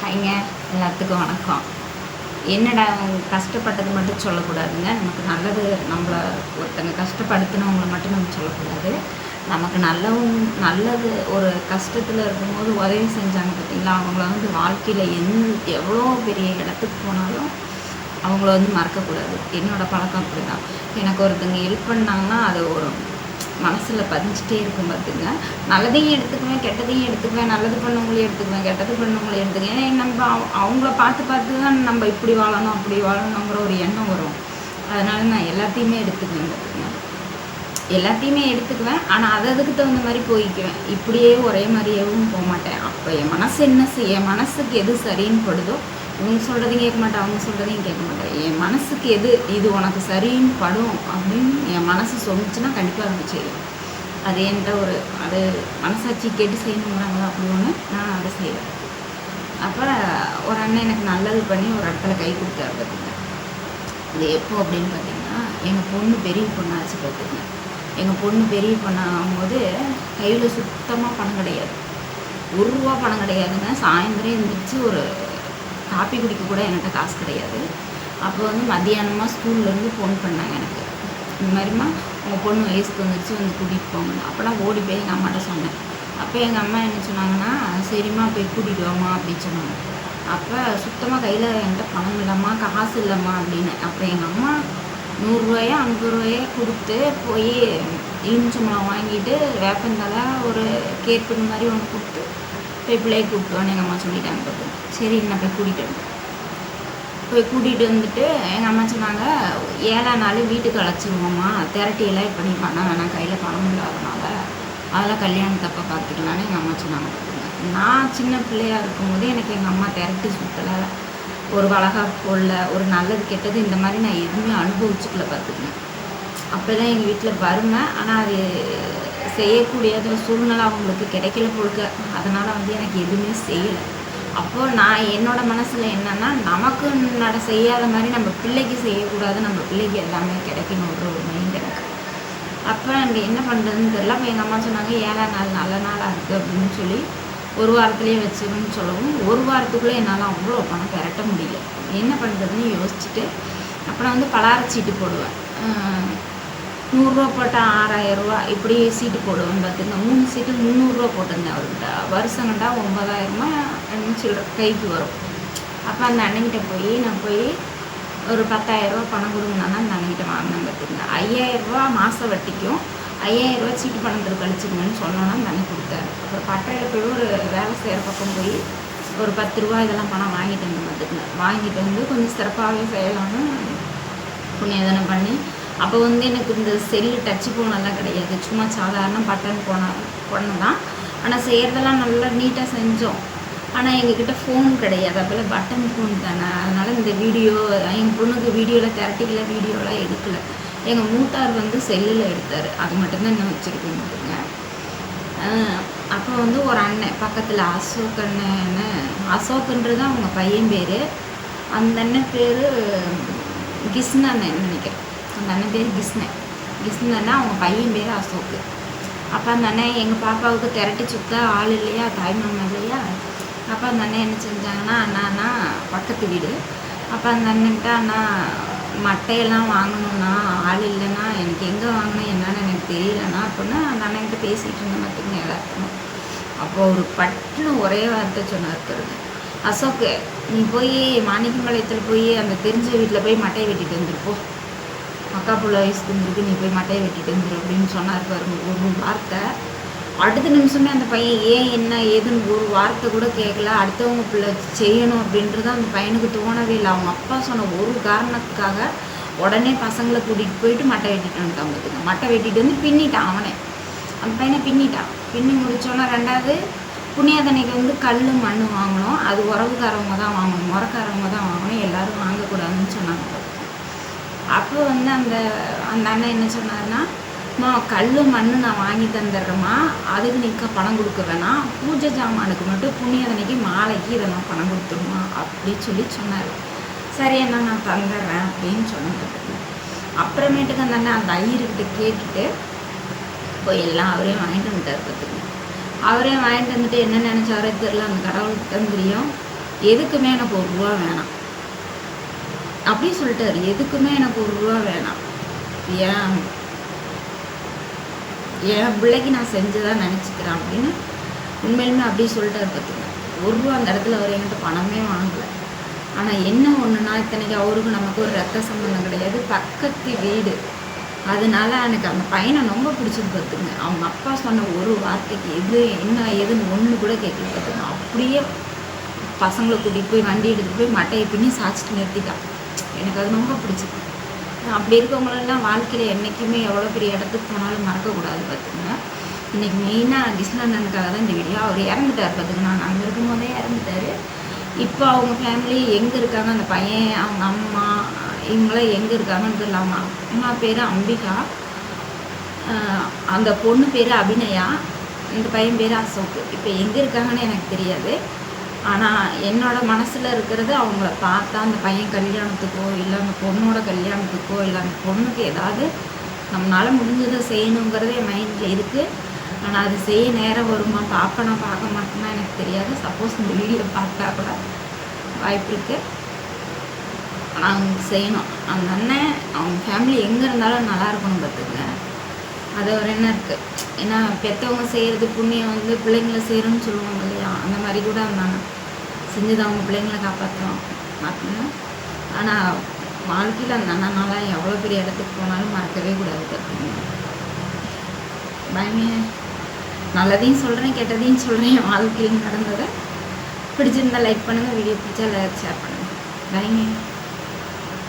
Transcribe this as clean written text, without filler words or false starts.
ஹைங்க, எல்லாத்துக்கும் வணக்கம். என்னடா கஷ்டப்பட்டது மட்டும் சொல்லக்கூடாதுங்க. நமக்கு நல்லது, நம்மளை ஒருத்தங்க கஷ்டப்படுத்தினவங்களை மட்டும் நம்ம சொல்லக்கூடாது. நமக்கு நல்லது ஒரு கஷ்டத்தில் இருக்கும்போது உதவி செஞ்சாங்க பார்த்தீங்களா, அவங்கள வாழ்க்கையில் எவ்வளோ பெரிய இடத்துக்கு போனாலும் அவங்கள மறக்கக்கூடாது. என்னோடய பழக்கம் அப்படி தான். எனக்கு ஒருத்தங்க ஹெல்ப் பண்ணாங்கன்னா அது ஒரு மனசில் பதிஞ்சிட்டே இருக்கும் பார்த்துங்க. நல்லதையும் எடுத்துக்குவேன், கெட்டதையும் எடுத்துக்குவேன். நல்லது பண்ணவங்களையும் எடுத்துக்குவேன், கெட்டது பண்ணவங்களையும் எடுத்துக்குவேன். ஏன்னா நம்ம அவங்கள பார்த்து தான் நம்ம இப்படி வாழணும் அப்படி வாழணுங்கிற ஒரு எண்ணம் வரும். அதனால் நான் எல்லாத்தையுமே எடுத்துக்குவேன் பார்த்துங்க. எல்லாத்தையுமே எடுத்துக்குவேன். ஆனால் அதுக்கு தகுந்த மாதிரி போய்க்குவேன். இப்படியே ஒரே மாதிரியேவும் போக மாட்டேன். அப்போ என் மனசு என்ன என் மனசுக்கு எது சரின்னு படுதோ, இவங்க சொல்கிறதையும் கேட்க மாட்டேன், அவங்க சொல்கிறதையும் கேட்க மாட்டேன். என் மனசுக்கு எது இது உனக்கு சரின்னு படும் அப்படின்னு என் மனசு சொன்னிச்சுன்னா கண்டிப்பாக அதை செய்வேன். அது என்கிட்ட அது மனசாட்சி கேட்டு செய்யணுங்கிறாங்களா அப்படி ஒன்று நான் அதை செய்வேன். அப்போ ஒரு அண்ணன் எனக்கு நல்லது பண்ணி ஒரு இடத்துல கை கொடுத்தாரு பார்த்துங்க. அது எப்போ அப்படின்னு பார்த்தீங்கன்னா, எங்கள் பொண்ணு பெரிய பொண்ணாச்சு பார்த்துங்க. எங்கள் பொண்ணு பெரிய பொண்ணாகும்போது கையில் சுத்தமாக பணம் கிடையாது. ரூபா பணம் கிடையாதுங்க. சாயந்தரம் எழுந்திரிச்சு ஒரு காப்பி குடிக்க கூட என்கிட்ட காசு கிடையாது. அப்போ மத்தியானமாக ஸ்கூல்லேருந்து ஃபோன் பண்ணாங்க எனக்கு. இந்த மாதிரிமா உங்கள் பொண்ணு வயசுக்கு வந்துடுச்சு, கூட்டிகிட்டு போங்க. அப்போலாம் ஓடி போய் எங்கள் அம்மாட்ட சொன்னேன். அப்போ எங்கள் அம்மா என்ன சொன்னாங்கன்னா, சரிம்மா போய் கூட்டிகிட்டு வாம்மா அப்படின்னு சொன்னாங்க. அப்போ சுத்தமாக கையில் என்கிட்ட பணம் இல்லைம்மா, காசு இல்லைம்மா அப்படின்னு. அப்புறம் எங்கள் அம்மா 100 ரூபாயோ 50 ரூபாயோ கொடுத்து போய் எலுமிச்சம்பழம் வாங்கிட்டு வேப்பந்தலை ஒரு கேக்கு மாதிரி ஒன்று கொடுத்து போய் பிள்ளையை கூப்பிட்டுவான்னு எங்கள் அம்மா சொல்லிட்டாங்க பார்த்து. சரி நான் போய் கூட்டிகிட்டு வந்துட்டு எங்கள் அம்மா சொன்னாங்க, 7ஆம் நாள் வீட்டுக்கு அழைச்சிருவோம்மா, திரட்டியெல்லாம் இப்போ நீ பண்ண வேணாம், கையில் பணம் இல்லாதனால அதெல்லாம் கல்யாணத்தப்போ பார்த்துக்கலான்னு எங்கள் அம்மா சொன்னாங்க பார்த்துங்க. நான் சின்ன பிள்ளையாக இருக்கும்போது எனக்கு எங்கள் அம்மா திரட்டி சுற்றலை, ஒரு வளகாப்புல ஒரு நல்லது கெட்டது இந்த மாதிரி நான் எதுவுமே அனுபவிச்சுக்கல பார்த்துக்கங்க. அப்போ தான் எங்கள் வீட்டில் வறுமை, ஆனால் அது செய்யக்கூடியது சூழ்நிலை அவங்களுக்கு கிடைக்கல போலுக்க. அதனால் எனக்கு எதுவுமே செய்யலை. அப்போது நான் என்னோடய மனசில் என்னென்னா, நமக்கு செய்யாத மாதிரி நம்ம பிள்ளைக்கு செய்யக்கூடாது, நம்ம பிள்ளைக்கு எல்லாமே கிடைக்கணுன்ற ஒரு மைண்ட் எனக்கு. அப்போ எனக்கு என்ன பண்ணுறதுன்னு தெரியல. அப்போ எங்கள் அம்மா சொன்னாங்க, 7ஆம் நாள் நல்ல நாளாக இருக்குது அப்படின்னு சொல்லி ஒரு வாரத்துலேயே வச்சுக்கணும்னு சொல்லவும், ஒரு வாரத்துக்குள்ளே என்னால் அவ்வளோ பணம் பெரட்ட முடியல. என்ன பண்ணுறதுன்னு யோசிச்சுட்டு அப்புறம் பலகாரச்சீட்டு போடுவேன். 100 ரூபா போட்டால் 6000 ரூபா இப்படி சீட்டு போடுவேன் பார்த்துங்க. 3 சீட்டு 300 ரூபா போட்டிருந்தேன் அவர்கிட்ட. வருஷம் கண்டா 9000 என்ன சில்லற கைக்கு வரும். அப்போ அந்த அண்ணன்கிட்ட நான் போய் ஒரு 10,000 ரூபா பணம் கொடுங்கண்ணா அந்த அண்ணன்கிட்ட வாங்கினேன் பார்த்துங்க. 5000 ரூபா மாதம் வட்டிக்கும் 5000 ரூபா சீட்டு பணத்தில் கழிச்சுக்கணும்னு சொன்னோன்னா அந்த அண்ணன் கொடுத்தாரு. அப்புறம் பட்டையில் போய் ஒரு வேலை செய்கிற பக்கம் போய் ஒரு 10 ரூபா இதெல்லாம் பணம் வாங்கிட்டு வந்து பார்த்துக்குங்க. வாங்கிட்டு கொஞ்சம் சிறப்பாகவே செய்யலாம்னு புண்ணியதனம் பண்ணி, அப்போ எனக்கு இந்த செல்லு டச்சு ஃபோனெல்லாம் கிடையாது. சும்மா சாதாரண பட்டன் ஃபோனு தான். ஆனால் செய்கிறதெல்லாம் நல்லா நீட்டாக செஞ்சோம். ஆனால் எங்ககிட்ட ஃபோன் கிடையாது. அப்போல்லாம் பட்டன் ஃபோன் தானே. அதனால் இந்த வீடியோ எங்கள் பொண்ணுக்கு வீடியோவில் திரட்டிக்கல, வீடியோலாம் எடுக்கலை. எங்கள் மூத்தார் செல்லில் எடுத்தார். அது மட்டும்தான் இன்னும் வச்சுருக்கேங்க. அப்போ ஒரு அண்ணன் பக்கத்தில் அசோக் அண்ணன்னு, அசோக்குன்றது அவங்க பையன் பேர். அந்த அண்ணன் பேர் கிருஷ்ண அண்ணன் நினைக்கிறேன். அந்த அண்ணன் பேர் கிருஷ்ணன்னா அவங்க பையன் பேர் அசோக்கு. அப்போ அந்த அண்ணன் எங்கள் பாப்பாவுக்கு திரட்டி சுத்த ஆள் இல்லையா, தாய்மாமா இல்லையா. அப்போ அந்த அண்ணன் என்ன செஞ்சாங்கன்னா, அண்ணா பக்கத்து வீடு. அப்போ அந்த அண்ணன்ட்ட, அண்ணா மட்டையெல்லாம் வாங்கணும்னா ஆள் இல்லைன்னா எனக்கு எங்கே வாங்கணும் என்னன்னு எனக்கு தெரியலண்ணா அப்படின்னா அந்த அண்ணன்கிட்ட பேசிகிட்டு இருந்தேன் பார்த்துக்கங்க எல்லாருக்கும். அப்போ ஒரு பட்டுன்னு ஒரே வார்த்தை சொன்னார் பாருங்க, அசோக்கு நீ போய் மாணிக்கம்பாளையத்தில் போய் அந்த தெரிஞ்ச வீட்டில் போய் மட்டையை வெட்டிட்டு வந்துருப்போம், அக்கா புள்ள வயசுக்கு வந்துருக்கு, நீ போய் மட்டையை வெட்டிட்டு வந்துரு அப்படின்னு சொன்னார் பாருங்க. ஒரு வார்த்தை. அடுத்த நிமிஷமே அந்த பையன் ஏன் என்ன ஏதுன்னு ஒரு வார்த்தை கூட கேட்கல. அடுத்தவங்க பிள்ளை செய்யணும் அப்படின்றது அந்த பையனுக்கு தோணவே இல்லை. அவங்க அப்பா சொன்ன ஒரு காரணத்துக்காக உடனே பசங்களை கூட்டிகிட்டு போயிட்டு மட்டை வெட்டிட்டு வந்துட்டான் பார்த்துங்க. மட்டை வெட்டிட்டு பின்னிட்டான் அவனே. அந்த பையனை பின்னிட்டான். பின்னி முடித்தோன்னா 2வது புண்ணியதனைக்கு கல் மண் வாங்கணும். அது உறவுக்காரவங்க தான் வாங்கணும், முறக்காரவங்க தான் வாங்கணும், எல்லோரும் வாங்கக்கூடாதுன்னு சொன்னாங்க. அப்போ அந்த அண்ணன் என்ன சொன்னார்னா, கல் மண் நான் வாங்கி தந்துடுறேம்மா, அதுக்கு நிற்க பணம் கொடுக்க வேணாம், பூஜை ஜாமானுக்கு மட்டும் புண்ணியதனைக்கு மாலைக்கு இதை நான் பணம் கொடுத்துருமா அப்படி சொன்னார். சரி அண்ணா நான் தந்துடுறேன் அப்படின்னு சொன்னது. அப்புறமேட்டுக்கு அந்த அண்ணன் அந்த ஐயர்கிட்ட கேட்டுட்டு போய் எல்லாம் அவரே வாங்கிட்டு வந்துட்டார் பார்த்துக்கணும். அவரே வாங்கிட்டு வந்துட்டு என்ன நினச்சாரே தெரில, அந்த கடவுளுக்கு தான் தெரியும். எதுக்குமே எனக்கு ₹1 வேணாம் அப்படி சொல்லிட்டாரு. எதுக்குமே எனக்கு ₹1 வேணாம். ஏன் என் பிள்ளைக்கு நான் செஞ்சதாக நினச்சிக்கிறேன் அப்படின்னு உண்மையிலுமே அப்படியே சொல்லிட்டாரு பார்த்துங்க. ₹1 அந்த இடத்துல அவர் என்கிட்ட பணமே வாங்கலை. ஆனால் என்ன ஒன்றுனா, இத்தனைக்கு அவருக்கு நமக்கு ஒரு ரத்த சம்பந்தம் கிடையாது, பக்கத்து வீடு. அதனால எனக்கு அந்த பையனை ரொம்ப பிடிச்சது பார்த்துங்க. அவங்க அப்பா சொன்ன ஒரு வார்த்தைக்கு எது என்ன ஏதுன்னு ஒன்று கூட கேட்கல பார்த்துங்க. அப்படியே பசங்களை கூட்டிகிட்டு போய் வண்டி எடுத்துகிட்டு போய் மட்டையை பின்னி சாய்ச்சிட்டு நிறுத்திட்டான். எனக்கு அது ரொம்ப பிடிச்சிது. அப்படி இருக்கவங்களெல்லாம் வாழ்க்கையில் என்றைக்குமே எவ்வளோ பெரிய இடத்துக்கு போனாலும் மறக்கக்கூடாது பார்த்துங்க. இன்றைக்கி மெயினாக கிருஷ்ணண்ணனுக்காக தான் இந்த வீடியோ. அவர் இறந்துட்டார் பார்த்துங்க. நான் அங்கே இருக்கும் போதே இறந்துட்டார். இப்போ அவங்க ஃபேமிலி எங்கே இருக்காங்க, அந்த பையன் அவங்க அம்மா இவங்களாம் எங்கே இருக்காங்கன்னு தெரியலாமா. அம்மா பேர் அம்பிகா, அந்த பொண்ணு பேர் அபிநயா, இந்த பையன் பேர் அசோக். இப்போ எங்கே இருக்காங்கன்னு எனக்கு தெரியாது. ஆனால் என்னோடய மனசில் இருக்கிறது அவங்கள பார்த்தா அந்த பையன் கல்யாணத்துக்கோ இல்லை அந்த பொண்ணோட கல்யாணத்துக்கோ இல்லை அந்த பொண்ணுக்கு ஏதாவது நம்மளால் முடிஞ்சதை செய்யணுங்கிறது என் மைண்டில் இருக்குது. ஆனால் அது செய்ய நேரம் வருமா, பார்ப்பேனா பார்க்க மாட்டேன்னா எனக்கு தெரியாது. சப்போஸ் இந்த வீடியோ பார்த்தா கூட வாய்ப்பு இருக்குது. ஆனால் அவங்க செய்யணும். அந்த அண்ணன் அவங்க ஃபேமிலி எங்கே இருந்தாலும் நல்லா இருக்கணும் பார்த்துங்க. அது ஒரு என்ன இருக்குது. ஏன்னா பெற்றவங்க செய்கிறது புண்ணியம் வந்து பிள்ளைங்களை செய்கிறோன்னு சொல்லுவாங்க இல்லையா, அந்த மாதிரி கூட அந்த அண்ணன் செஞ்சது அவங்க பிள்ளைங்களை காப்பாற்றுறோம் பார்த்துங்க. ஆனால் வாழ்க்கையில் அந்த அண்ணனால் எவ்வளோ பெரிய இடத்துக்கு போனாலும் மறக்கவே கூடாது பார்த்துங்க. பயமே நல்லதையும் சொல்கிறேன், கெட்டதையும் சொல்கிறேன். வாழ்க்கையில் நடந்ததை பிடிச்சிருந்தால் லைக் பண்ணுங்கள், வீடியோ பிடிச்சா ஷேர் பண்ணுங்கள். பாய்ங்க.